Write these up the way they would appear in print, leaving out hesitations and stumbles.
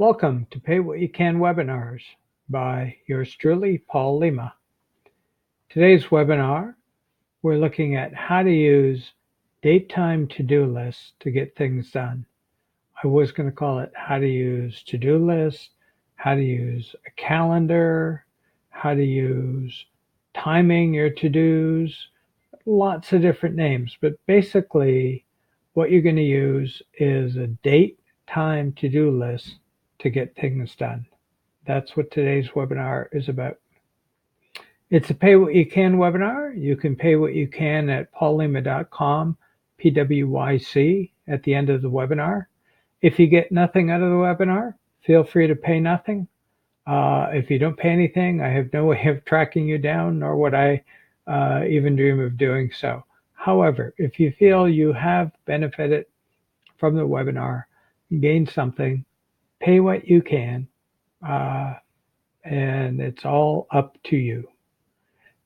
Welcome to Pay What You Can webinars by yours truly, Paul Lima. Today's webinar, we're looking at how to use date time to-do lists to get things done. I was going to call it how to use to-do lists, how to use a calendar, how to use timing your to-dos, lots of different names, but basically what you're going to use is a date time to-do list to get things done. That's what today's webinar is about. It's a Pay What You Can webinar. You can pay what you can at paullima.com, PWYC, at the end of the webinar. If you get nothing out of the webinar, feel free to pay nothing. If you don't pay anything, I have no way of tracking you down, nor would I even dream of doing so. However, if you feel you have benefited from the webinar, gained something, pay what you can, and it's all up to you.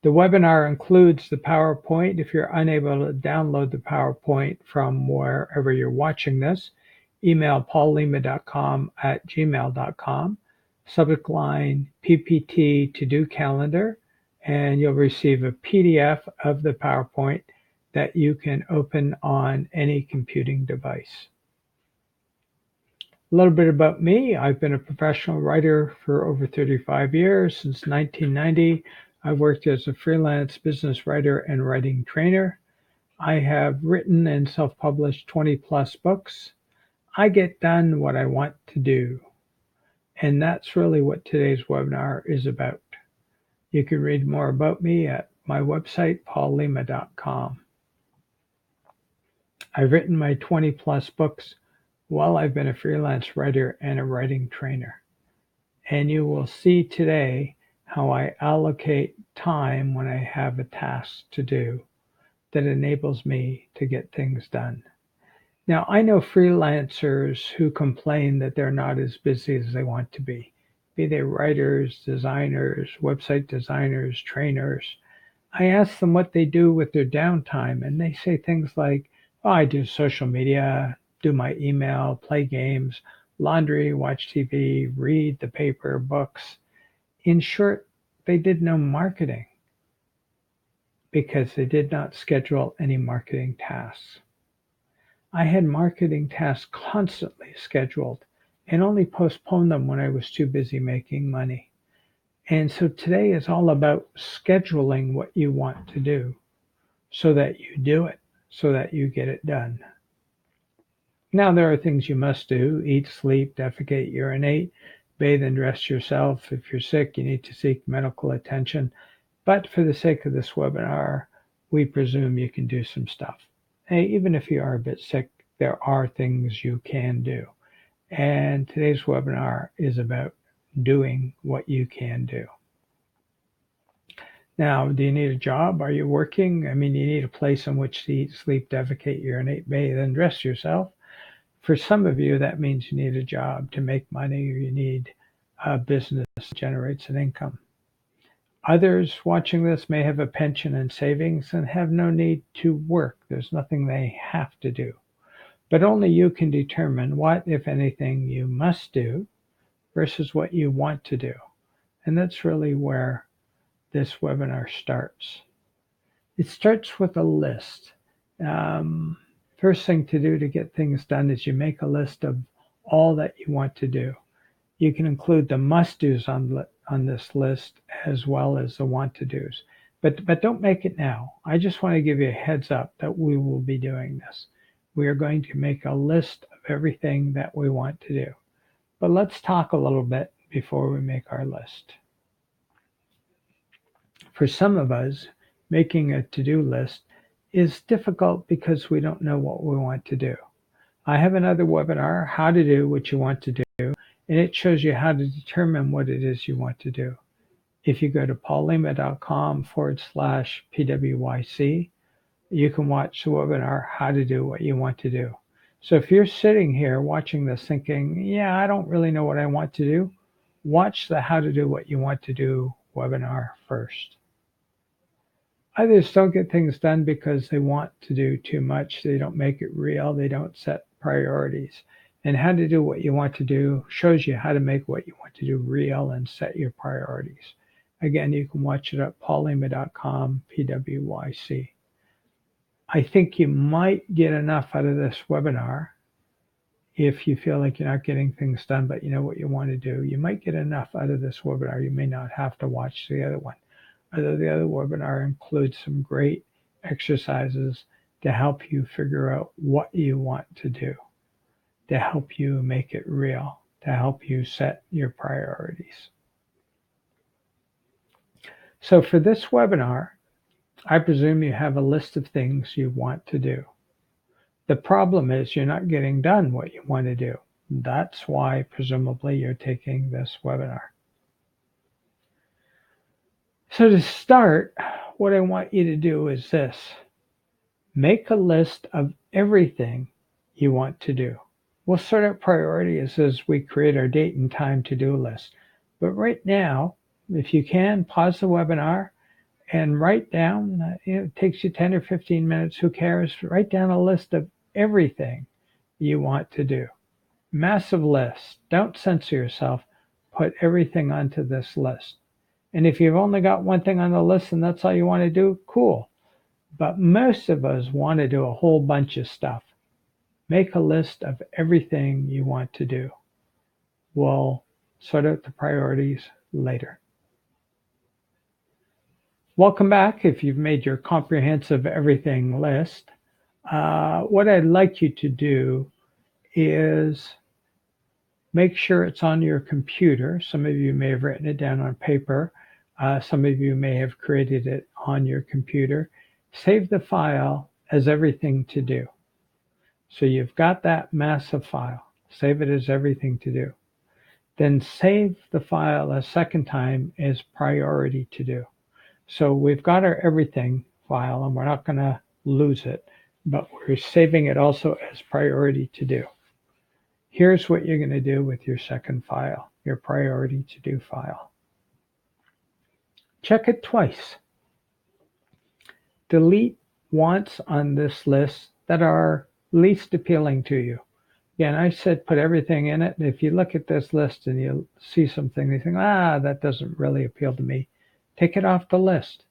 The webinar includes the PowerPoint. If you're unable to download the PowerPoint from wherever you're watching this, email paullima.com@gmail.com, subject line PPT to-do calendar, and you'll receive a PDF of the PowerPoint that you can open on any computing device. A little bit about me. I've been a professional writer for over 35 years. Since 1990, I've worked as a freelance business writer and writing trainer. I have written and self-published 20 plus books. I get done what I want to do. And that's really what today's webinar is about. You can read more about me at my website, paullima.com. I've written my 20 plus books while I've been a freelance writer and a writing trainer. And you will see today how I allocate time when I have a task to do that enables me to get things done. Now, I know freelancers who complain that they're not as busy as they want to be they writers, designers, website designers, trainers. I ask them what they do with their downtime, and they say things like, oh, I do social media, do my email, play games, laundry, watch TV, read the paper, books. In short, they did no marketing because they did not schedule any marketing tasks. I had marketing tasks constantly scheduled and only postponed them when I was too busy making money. And so today is all about scheduling what you want to do so that you do it, so that you get it done. Now, there are things you must do: eat, sleep, defecate, urinate, bathe and dress yourself. If you're sick, you need to seek medical attention. But for the sake of this webinar, we presume you can do some stuff. Hey, even if you are a bit sick, there are things you can do. And today's webinar is about doing what you can do. Now, do you need a job? Are you working? I mean, you need a place in which to eat, sleep, defecate, urinate, bathe, and dress yourself. For some of you, that means you need a job to make money, or you need a business that generates an income. Others watching this may have a pension and savings and have no need to work. There's nothing they have to do. But only you can determine what, if anything, you must do versus what you want to do. And that's really where this webinar starts. It starts with a list. First thing to do to get things done is you make a list of all that you want to do. You can include the must-dos on this list as well as the want-to-dos. But don't make it now. I just want to give you a heads up that we will be doing this. We are going to make a list of everything that we want to do. But let's talk a little bit before we make our list. For some of us, making a to-do list is difficult because we don't know what we want to do. I have another webinar, How to Do What You Want to Do, and it shows you how to determine what it is you want to do. If you go to paullima.com/PWYC, you can watch the webinar, How to Do What You Want to Do. So if you're sitting here watching this thinking, yeah, I don't really know what I want to do, watch the How to Do What You Want to Do webinar first. Others don't get things done because they want to do too much. They don't make it real. They don't set priorities. And how to do what you want to do shows you how to make what you want to do real and set your priorities. Again, you can watch it at paulema.com, PWYC. I think you might get enough out of this webinar if you feel like you're not getting things done, but you know what you want to do. You might get enough out of this webinar. You may not have to watch the other one. Although the other webinar includes some great exercises to help you figure out what you want to do, to help you make it real, to help you set your priorities. So for this webinar, I presume you have a list of things you want to do. The problem is you're not getting done what you want to do. That's why presumably you're taking this webinar. So to start, what I want you to do is this. Make a list of everything you want to do. We'll sort out priorities as we create our date and time to-do list. But right now, if you can, pause the webinar and write down, it takes you 10 or 15 minutes, who cares? Write down a list of everything you want to do. Massive list. Don't censor yourself. Put everything onto this list. And if you've only got one thing on the list and that's all you want to do, cool. But most of us want to do a whole bunch of stuff. Make a list of everything you want to do. We'll sort out the priorities later. Welcome back if you've made your comprehensive everything list. What I'd like you to do is make sure it's on your computer. Some of you may have written it down on paper. Some of you may have created it on your computer. Save the file as everything to do. So you've got that massive file. Save it as everything to do. Then save the file a second time as priority to do. So we've got our everything file and we're not going to lose it, but we're saving it also as priority to do. Here's what you're going to do with your second file, your priority to do file. Check it twice. Delete wants on this list that are least appealing to you. Again, I said put everything in it. And if you look at this list and you see something, you think, that doesn't really appeal to me. Take it off the list.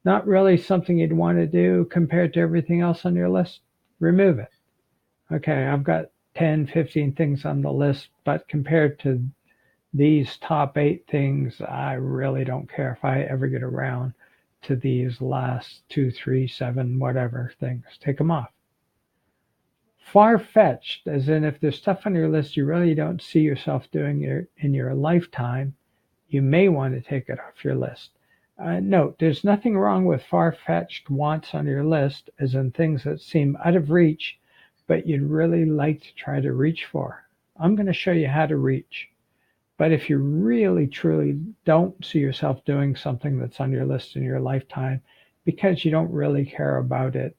Not really something you'd want to do compared to everything else on your list. Remove it. Okay, I've got 10, 15 things on the list, but compared to these top 8 things, I really don't care if I ever get around to these last 2, 3, 7, whatever things. Take them off. Far-fetched, as in if there's stuff on your list you really don't see yourself doing in your lifetime, you may want to take it off your list. Note, there's nothing wrong with far-fetched wants on your list, as in things that seem out of reach, but you'd really like to try to reach for. I'm going to show you how to reach. But if you really, truly don't see yourself doing something that's on your list in your lifetime because you don't really care about it,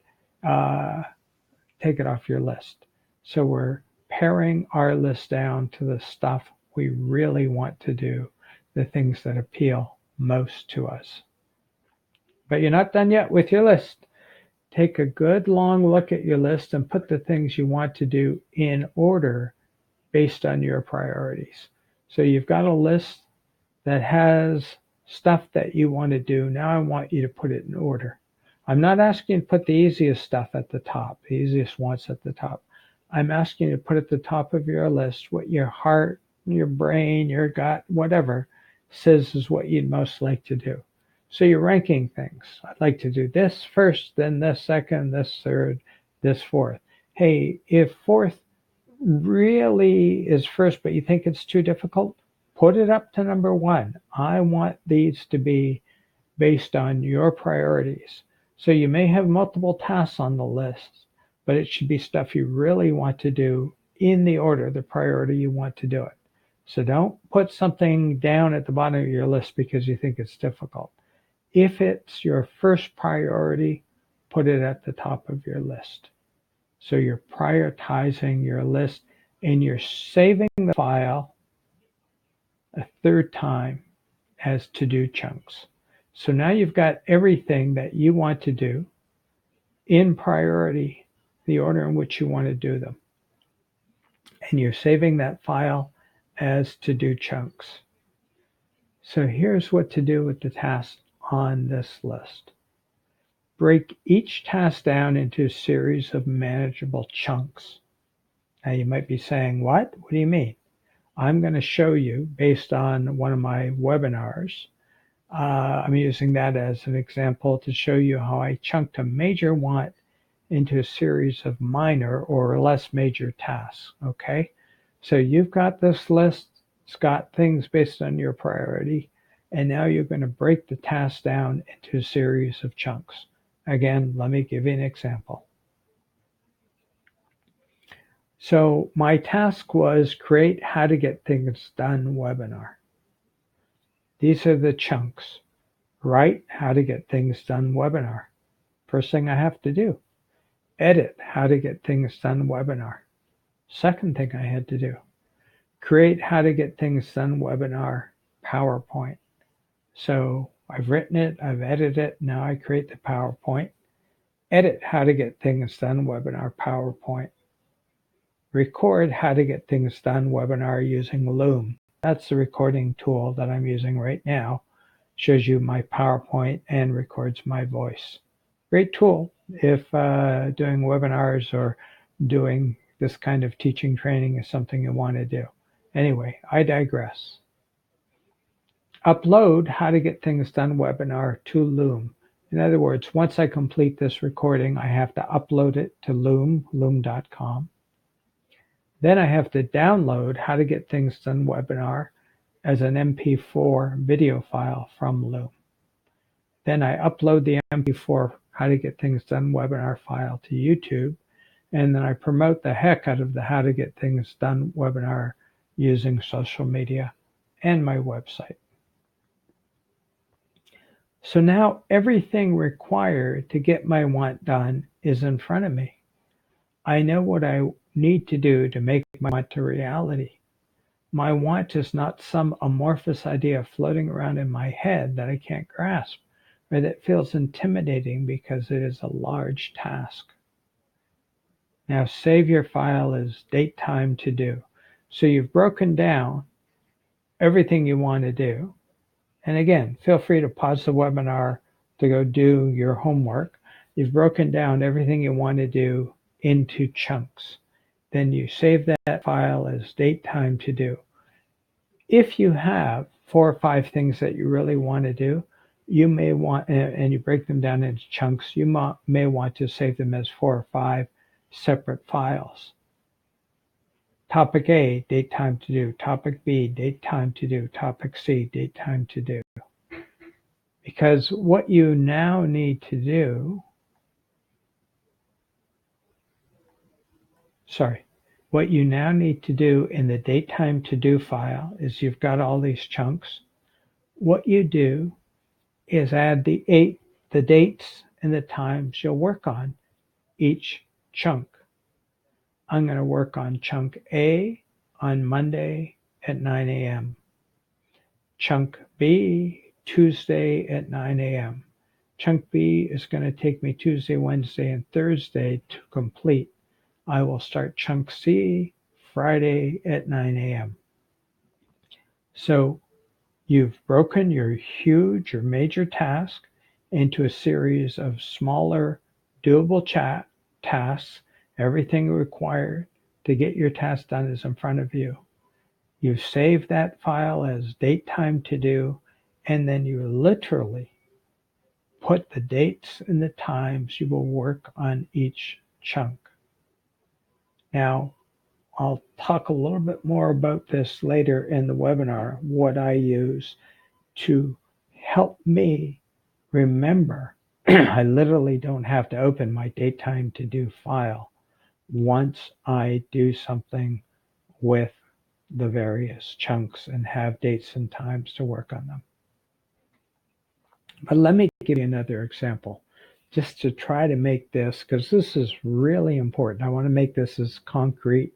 take it off your list. So we're paring our list down to the stuff we really want to do, the things that appeal most to us. But you're not done yet with your list. Take a good long look at your list and put the things you want to do in order based on your priorities. So you've got a list that has stuff that you want to do. Now I want you to put it in order. I'm not asking you to put the easiest stuff at the top, the easiest wants at the top. I'm asking you to put at the top of your list what your heart, your brain, your gut, whatever says is what you'd most like to do. So you're ranking things. I'd like to do this first, then this second, this third, this fourth. Hey, if fourth really is first, but you think it's too difficult, put it up to number 1. I want these to be based on your priorities. So you may have multiple tasks on the list, but it should be stuff you really want to do in the order, the priority you want to do it. So don't put something down at the bottom of your list because you think it's difficult. If it's your first priority, put it at the top of your list. So you're prioritizing your list and you're saving the file a third time as to-do chunks. So now you've got everything that you want to do in priority, the order in which you want to do them. and you're saving that file as to-do chunks. So here's what to do with the tasks on this list. Break each task down into a series of manageable chunks. Now you might be saying, what? What do you mean? I'm going to show you based on one of my webinars. I'm using that as an example to show you how I chunked a major want into a series of minor or less major tasks. Okay, so you've got this list. It's got things based on your priority, and now you're going to break the task down into a series of chunks. Again, let me give you an example. So my task was create how to get things done webinar. These are the chunks. Write how to get things done webinar. First thing I have to do. Edit how to get things done webinar. Second thing I had to do. Create how to get things done webinar PowerPoint. So I've written it, I've edited it, now I create the PowerPoint. Edit how to get things done webinar PowerPoint. Record how to get things done webinar using Loom. That's the recording tool that I'm using right now. Shows you my PowerPoint and records my voice. Great tool if doing webinars or doing this kind of teaching training is something you want to do. Anyway, I digress. Upload how to get things done webinar to Loom. In other words, once I complete this recording, I have to upload it to Loom, loom.com. Then I have to download how to get things done webinar as an MP4 video file from Loom. Then I upload the MP4 how to get things done webinar file to YouTube, and then I promote the heck out of the how to get things done webinar using social media and my website. So now everything required to get my want done is in front of me. I know what I need to do to make my want a reality. My want is not some amorphous idea floating around in my head that I can't grasp, or that feels intimidating because it is a large task. Now save your file as date time to do. So you've broken down everything you want to do. And again, feel free to pause the webinar to go do your homework. You've broken down everything you want to do into chunks. Then you save that file as date time to do. If you have 4 or 5 things that you really want to do, you may want, and you break them down into chunks, you may want to save them as 4 or 5 separate files. Topic A, date time to do. Topic B, date time to do. Topic C, date time to do. Because what you now need to do, what you now need to do in the date time to do file is you've got all these chunks. What you do is add the dates and the times you'll work on each chunk. I'm going to work on chunk A on Monday at 9 a.m. Chunk B, Tuesday at 9 a.m. Chunk B is going to take me Tuesday, Wednesday, and Thursday to complete. I will start chunk C Friday at 9 a.m. So you've broken your huge or major task into a series of smaller, doable tasks. Everything required to get your task done is in front of you. You save that file as date time to do, and then you literally put the dates and the times you will work on each chunk. Now, I'll talk a little bit more about this later in the webinar, what I use to help me remember. I literally don't have to open my date time to do file once I do something with the various chunks and have dates and times to work on them. But let me give you another example just to try to make this, because this is really important. I want to make this as concrete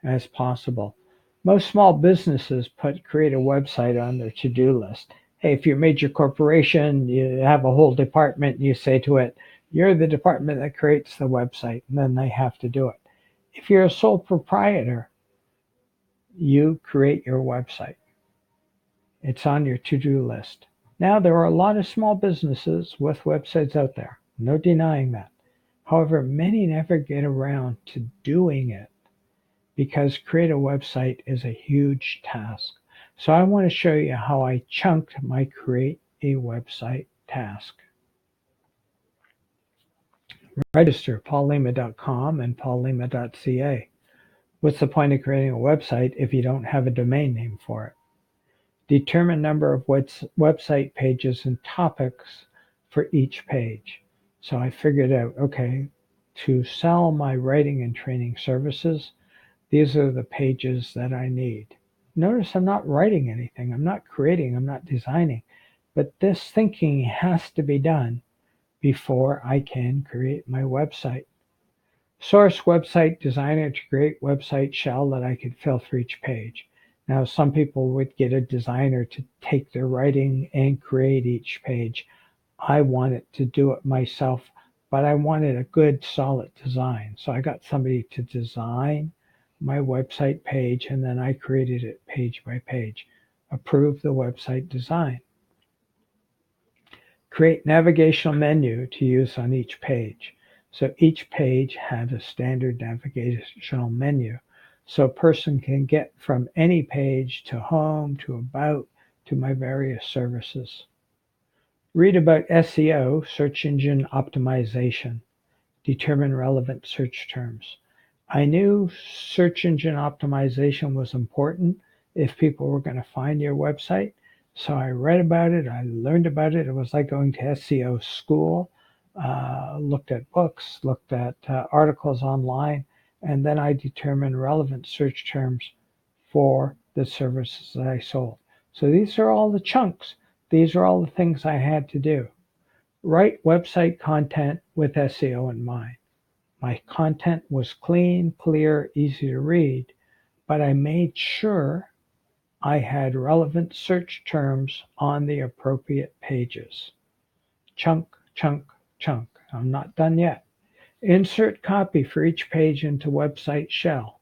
as possible. Most small businesses create a website on their to-do list. Hey, if you're a major corporation, you have a whole department, and you say to it, you're the department that creates the website, and then they have to do it. If you're a sole proprietor, you create your website. It's on your to-do list. Now, there are a lot of small businesses with websites out there. No denying that. However, many never get around to doing it because create a website is a huge task. So I want to show you how I chunked my create a website task. Register paullima.com and paullima.ca. What's the point of creating a website if you don't have a domain name for it? Determine number of website pages and topics for each page. So I figured out, okay, to sell my writing and training services, these are the pages that I need. Notice I'm not writing anything, I'm not creating, I'm not designing, but this thinking has to be done before I can create my website. Source website designer to create website shell that I could fill for each page. Now, some people would get a designer to take their writing and create each page. I wanted to do it myself, but I wanted a good solid design. So I got somebody to design my website page and then I created it page by page. Approve the website design. Create navigational menu to use on each page. So each page had a standard navigational menu. So a person can get from any page to home, to about, to my various services. Read about SEO, search engine optimization. Determine relevant search terms. I knew search engine optimization was important if people were going to find your website. So I read about it, I learned about it. It was like going to SEO school, looked at books, looked at articles online, and then I determined relevant search terms for the services that I sold. So these are all the chunks. These are all the things I had to do. Write website content with SEO in mind. My content was clean, clear, easy to read, but I made sure I had relevant search terms on the appropriate pages. Chunk, chunk, chunk. I'm not done yet. Insert copy for each page into website shell.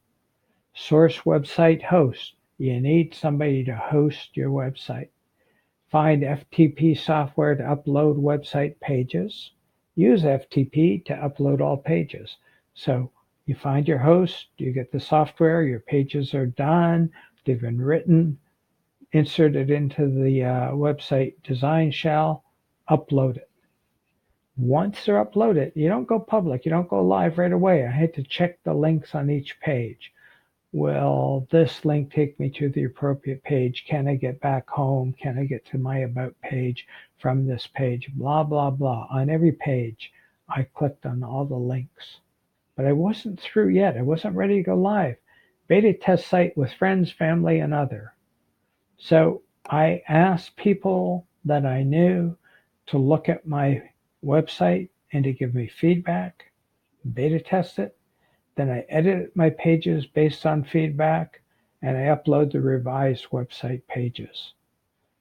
Source website host. You need somebody to host your website. Find FTP software to upload website pages. Use FTP to upload all pages. So you find your host, you get the software, your pages are done, they've been written, insert it into the website design shell, upload it. Once they're uploaded, you don't go public, you don't go live right away. I had to check the links on each page. Will this link take me to the appropriate page? Can I get back home? Can I get to my about page from this page? Blah, blah, blah. On every page, I clicked on all the links. But I wasn't through yet. I wasn't ready to go live. Beta test site with friends, family, and other. So I asked people that I knew to look at my website and to give me feedback, beta test it. Then I edit my pages based on feedback and I upload the revised website pages.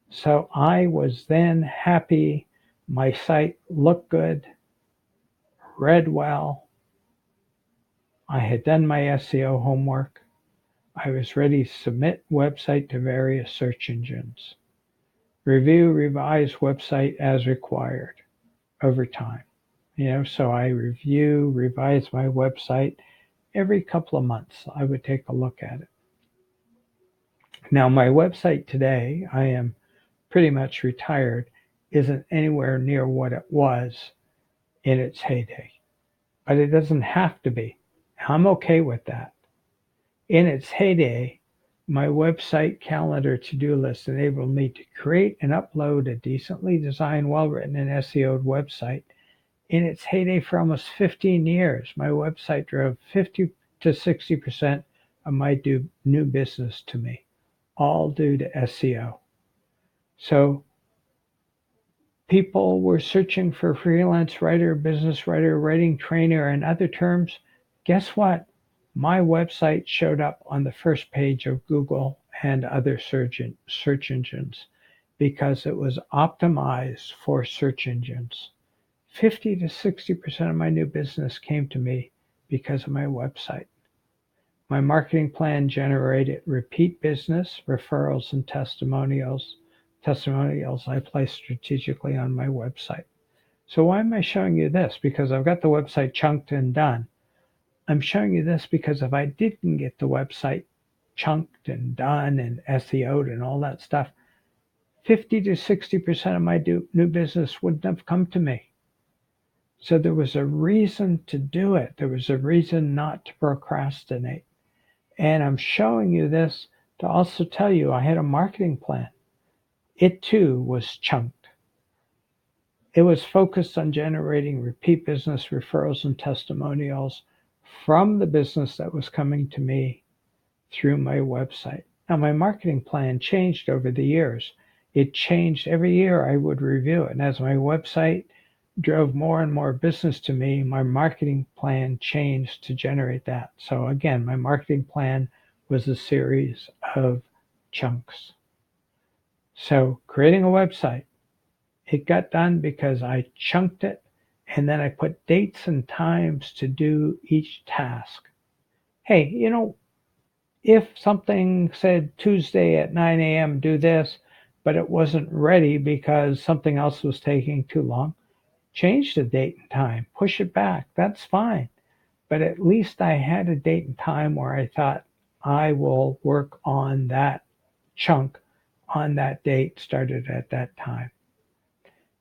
So I was then happy. My site looked good, read well. I had done my SEO homework. I was ready to submit website to various search engines. Review, revise website as required over time. So I review, revise my website every couple of months. I would take a look at it. Now, my website today, I am pretty much retired, isn't anywhere near what it was in its heyday. But it doesn't have to be. I'm okay with that. In its heyday, my website calendar to-do list enabled me to create and upload a decently designed, well-written, and SEO'd website. In its heyday for almost 15 years, my website drove 50 to 60% of my new business to me, all due to SEO. So people were searching for freelance writer, business writer, writing trainer, and other terms. Guess what? My website showed up on the first page of Google and other search engines because it was optimized for search engines. 50 to 60% of my new business came to me because of my website. My marketing plan generated repeat business, referrals, and testimonials. Testimonials I place strategically on my website. So why am I showing you this? Because I've got the website chunked and done. I'm showing you this because if I didn't get the website chunked and done and SEO'd and all that stuff, 50 to 60% of my new business wouldn't have come to me. So there was a reason to do it. There was a reason not to procrastinate. And I'm showing you this to also tell you I had a marketing plan. It too was chunked. It was focused on generating repeat business, referrals, and testimonials from the business that was coming to me through my website. Now, my marketing plan changed over the years. It changed every year. I would review it. And as my website drove more and more business to me, my marketing plan changed to generate that. So again, my marketing plan was a series of chunks. So creating a website, it got done because I chunked it and then I put dates and times to do each task. Hey, if something said Tuesday at 9 a.m. do this, but it wasn't ready because something else was taking too long, change the date and time, push it back. That's fine. But at least I had a date and time where I thought I will work on that chunk on that date, started at that time.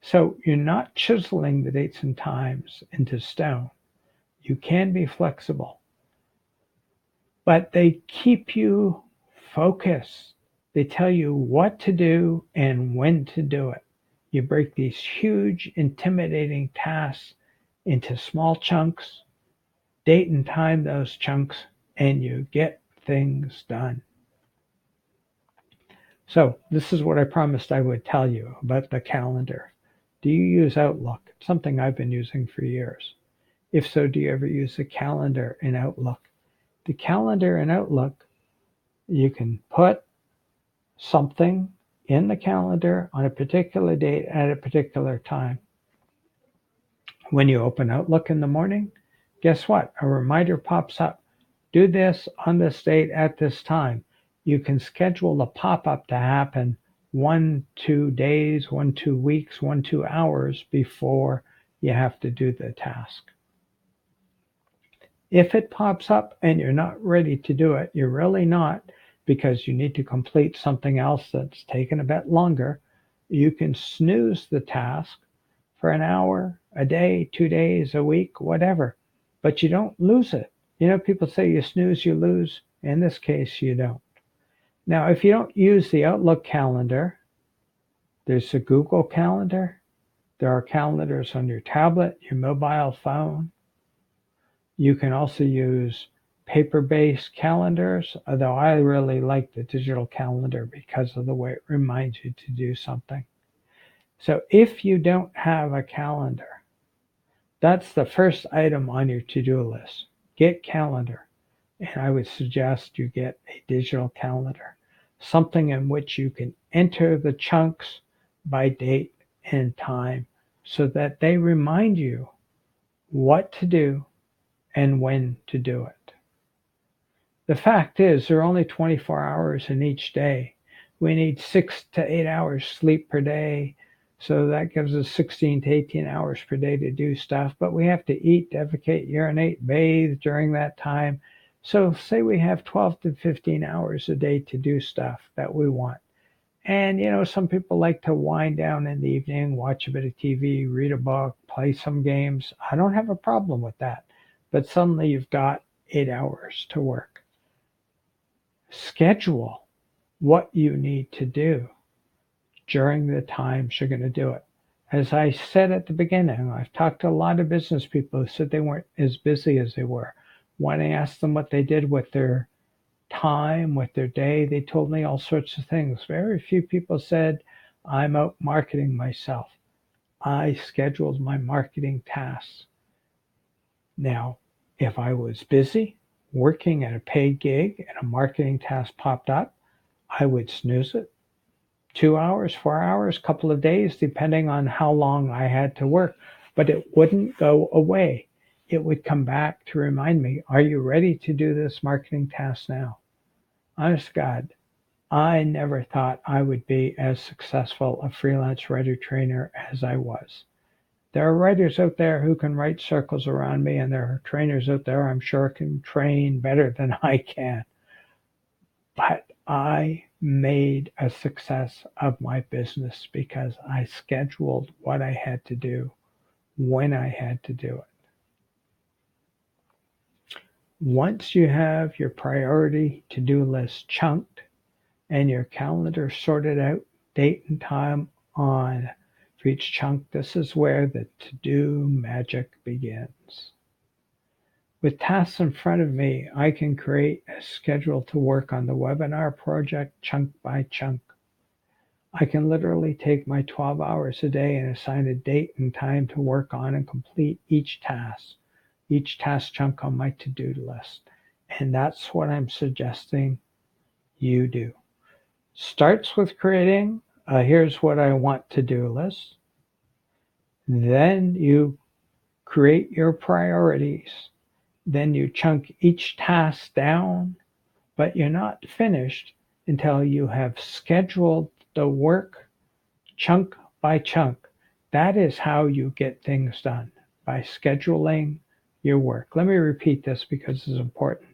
So you're not chiseling the dates and times into stone. You can be flexible, but they keep you focused. They tell you what to do and when to do it. You break these huge, intimidating tasks into small chunks, date and time those chunks, and you get things done. So this is what I promised I would tell you about the calendar. Do you use Outlook? It's something I've been using for years. If so, do you ever use a calendar in Outlook? The calendar in Outlook, you can put something in the calendar on a particular date at a particular time. When you open Outlook in the morning, guess what? A reminder pops up. Do this on this date at this time. You can schedule the pop-up to happen 1-2 days, 1-2 weeks, 1-2 hours before you have to do the task. If it pops up and you're not ready to do it, you're really not, because you need to complete something else that's taken a bit longer, you can snooze the task for an hour, a day, 2 days, a week, whatever, but you don't lose it. People say you snooze, you lose. In this case, you don't. Now, if you don't use the Outlook calendar, there's a Google Calendar. There are calendars on your tablet, your mobile phone. You can also use paper-based calendars, although I really like the digital calendar because of the way it reminds you to do something. So if you don't have a calendar, that's the first item on your to-do list. Get calendar. And I would suggest you get a digital calendar, something in which you can enter the chunks by date and time so that they remind you what to do and when to do it. The fact is, there are only 24 hours in each day. We need 6 to 8 hours sleep per day, so that gives us 16 to 18 hours per day to do stuff, but we have to eat, defecate, urinate, bathe during that time. So say we have 12 to 15 hours a day to do stuff that we want. And, some people like to wind down in the evening, watch a bit of TV, read a book, play some games. I don't have a problem with that. But suddenly you've got 8 hours to work. Schedule what you need to do during the times you're going to do it. As I said at the beginning, I've talked to a lot of business people who said they weren't as busy as they were. When I asked them what they did with their time, with their day, they told me all sorts of things. Very few people said, I'm out marketing myself. I scheduled my marketing tasks. Now, if I was busy working at a paid gig and a marketing task popped up, I would snooze it. 2 hours, 4 hours, couple of days, depending on how long I had to work, but it wouldn't go away. it would come back to remind me, are you ready to do this marketing task now? Honest to God, I never thought I would be as successful a freelance writer trainer as I was. There are writers out there who can write circles around me, and there are trainers out there I'm sure can train better than I can. But I made a success of my business because I scheduled what I had to do when I had to do it. Once you have your priority to-do list chunked and your calendar sorted out, date and time on for each chunk, this is where the to-do magic begins. With tasks in front of me, I can create a schedule to work on the webinar project chunk by chunk. I can literally take my 12 hours a day and assign a date and time to work on and complete each task chunk on my to-do list. And that's what I'm suggesting you do. Starts with creating a here's what I want to-do list. Then you create your priorities. Then you chunk each task down, but you're not finished until you have scheduled the work chunk by chunk. That is how you get things done, by scheduling your work. Let me repeat this because it's important.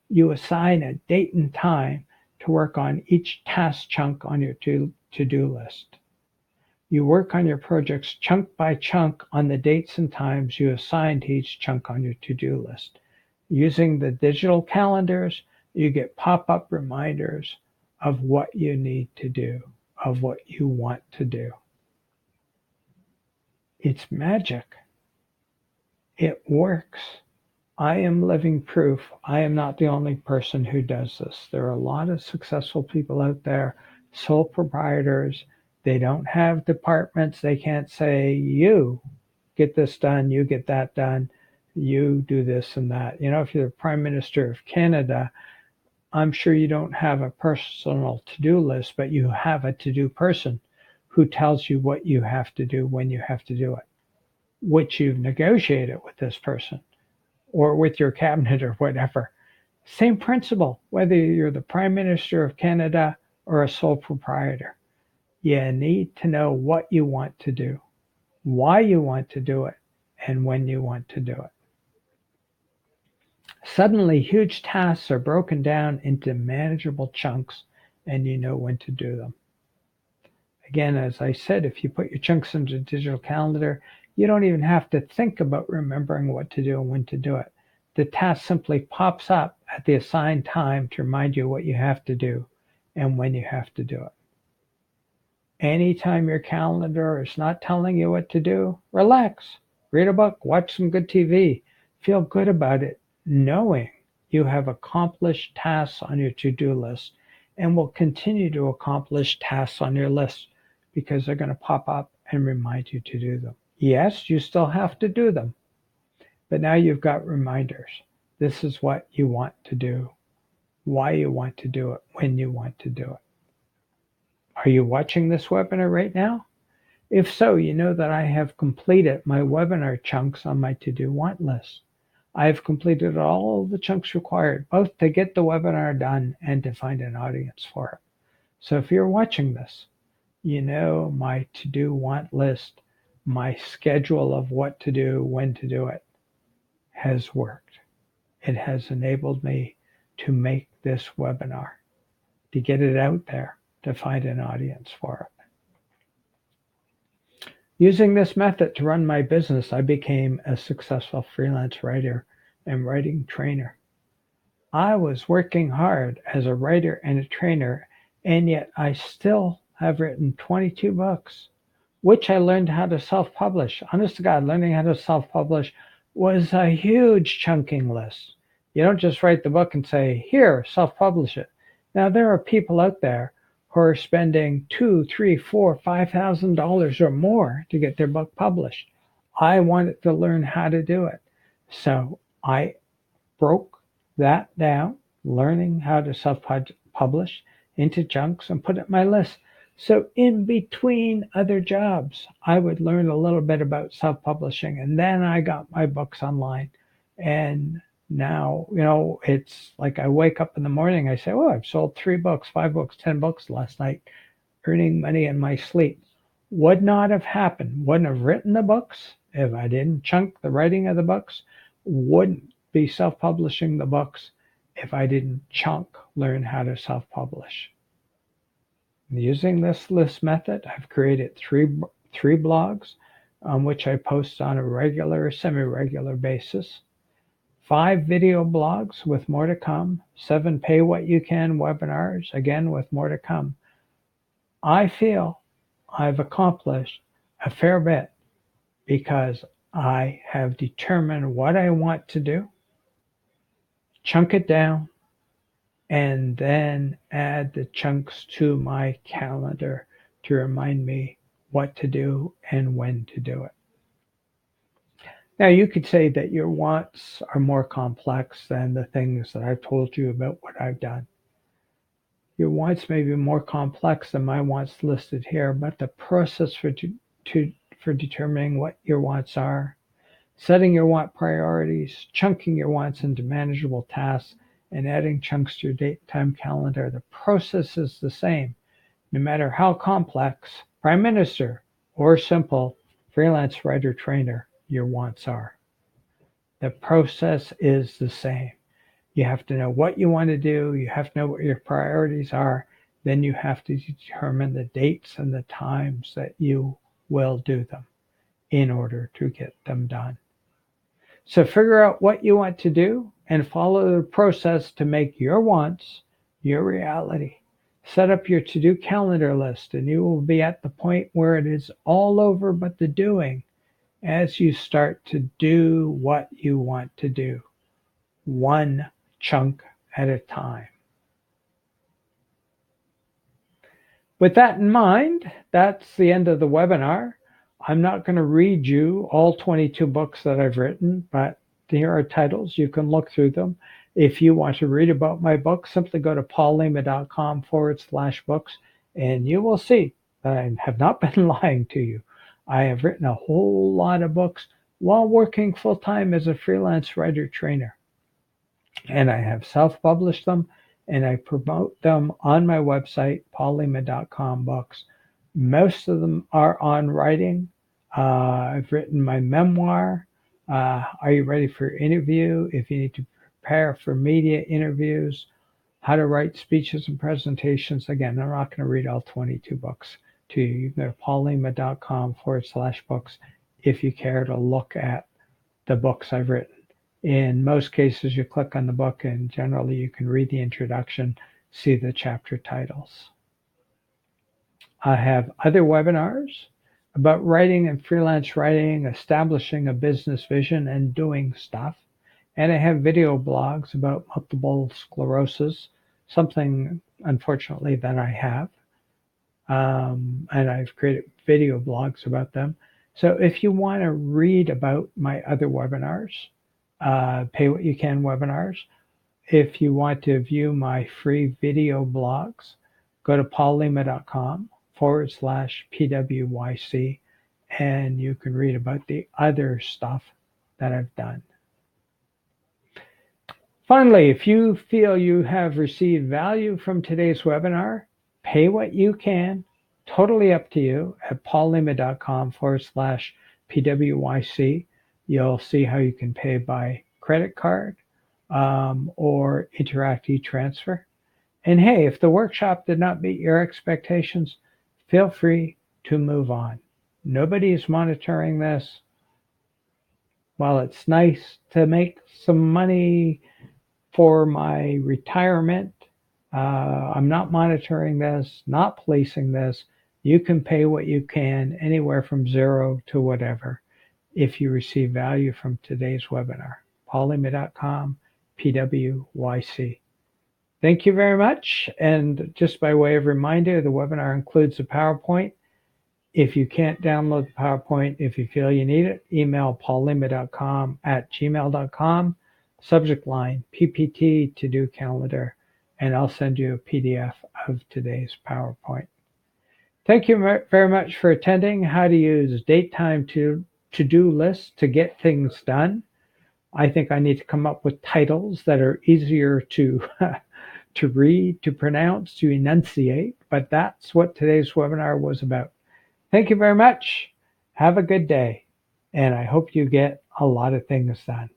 You assign a date and time to work on each task chunk on your to-do list. You work on your projects chunk by chunk on the dates and times you assign to each chunk on your to-do list. Using the digital calendars, you get pop-up reminders of what you need to do, of what you want to do. It's magic. It works. I am living proof. I am not the only person who does this. There are a lot of successful people out there, sole proprietors. They don't have departments. They can't say, you get this done, you get that done, you do this and that. You know, if you're the Prime Minister of Canada, I'm sure you don't have a personal to-do list, but you have a to-do person who tells you what you have to do when you have to do it, which you've negotiated with this person or with your cabinet or whatever. Same principle, whether you're the Prime Minister of Canada or a sole proprietor. You need to know what you want to do, why you want to do it, and when you want to do it. Suddenly, huge tasks are broken down into manageable chunks, and you know when to do them. Again, as I said, if you put your chunks into a digital calendar, you don't even have to think about remembering what to do and when to do it. The task simply pops up at the assigned time to remind you what you have to do and when you have to do it. Anytime your calendar is not telling you what to do, relax, read a book, watch some good TV, feel good about it, knowing you have accomplished tasks on your to-do list and will continue to accomplish tasks on your list because they're going to pop up and remind you to do them. Yes, you still have to do them, but now you've got reminders. This is what you want to do, why you want to do it, when you want to do it. Are you watching this webinar right now? If so, you know that I have completed my webinar chunks on my to-do want list. I have completed all the chunks required, both to get the webinar done and to find an audience for it. So if you're watching this, you know my to-do want list, my schedule of what to do, when to do it, has worked. It has enabled me to make this webinar, to get it out there, to find an audience for it. Using this method to run my business, I became a successful freelance writer and writing trainer. I was working hard as a writer and a trainer, and yet I still have written 22 books, which I learned how to self-publish. Honest to God, learning how to self-publish was a huge chunking list. You don't just write the book and say, here, self-publish it. Now, there are people out there who are spending $2,000, $3,000, $4,000, $5,000 or more to get their book published. I wanted to learn how to do it. So I broke that down, learning how to self-publish into chunks and put it on my list. So in between other jobs, I would learn a little bit about self-publishing, and then I got my books online. And now, it's like I wake up in the morning, I say, oh, I've sold 3 books, 5 books, 10 books last night, earning money in my sleep. Would not have happened, wouldn't have written the books if I didn't chunk the writing of the books, wouldn't be self-publishing the books if I didn't chunk learn how to self-publish. Using this list method, I've created three blogs on which I post on a regular or semi-regular basis, 5 video blogs with more to come, 7 pay what you can webinars, again with more to come. I feel I've accomplished a fair bit because I have determined what I want to do, chunk it down, and then add the chunks to my calendar to remind me what to do and when to do it. Now, you could say that your wants are more complex than the things that I've told you about what I've done. Your wants may be more complex than my wants listed here, but the process for determining what your wants are, setting your want priorities, chunking your wants into manageable tasks, and adding chunks to your date time calendar, the process is the same, no matter how complex, Prime Minister, or simple, freelance writer trainer your wants are. The process is the same. You have to know what you want to do, you have to know what your priorities are, then you have to determine the dates and the times that you will do them in order to get them done. So figure out what you want to do and follow the process to make your wants your reality. Set up your to-do calendar list and you will be at the point where it is all over but the doing as you start to do what you want to do, one chunk at a time. With that in mind, that's the end of the webinar. I'm not going to read you all 22 books that I've written, but here are titles. You can look through them. If you want to read about my books, simply go to paulima.com/books, and you will see that I have not been lying to you. I have written a whole lot of books while working full-time as a freelance writer trainer. And I have self-published them, and I promote them on my website, paulima.com/books. Most of them are on writing. I've written my memoir, Are You Ready for Interview? If you need to prepare for media interviews, how to write speeches and presentations. Again, I'm not going to read all 22 books to you. You can go to paulima.com/books if you care to look at the books I've written. In most cases, you click on the book and generally you can read the introduction, see the chapter titles. I have other webinars about writing and freelance writing, establishing a business vision, and doing stuff. And I have video blogs about multiple sclerosis, something, unfortunately, that I have. And I've created video blogs about them. So if you want to read about my other webinars, Pay What You Can webinars, if you want to view my free video blogs, go to paulima.com/PWYC, and you can read about the other stuff that I've done. Finally, if you feel you have received value from today's webinar, pay what you can, totally up to you, at paulima.com/PWYC. You'll see how you can pay by credit card or Interact e-transfer. And hey, if the workshop did not meet your expectations, feel free to move on. Nobody is monitoring this. While it's nice to make some money for my retirement, I'm not monitoring this, not policing this. You can pay what you can, anywhere from zero to whatever, if you receive value from today's webinar. paulima.com/PWYC. Thank you very much. And just by way of reminder, the webinar includes a PowerPoint. If you can't download the PowerPoint, if you feel you need it, email paulima.com@gmail.com, subject line PPT to do calendar, and I'll send you a PDF of today's PowerPoint. Thank you very much for attending how to use date-time to-do lists to get things done. I think I need to come up with titles that are easier to to read, to pronounce, to enunciate, but that's what today's webinar was about. Thank you very much. Have a good day, and I hope you get a lot of things done.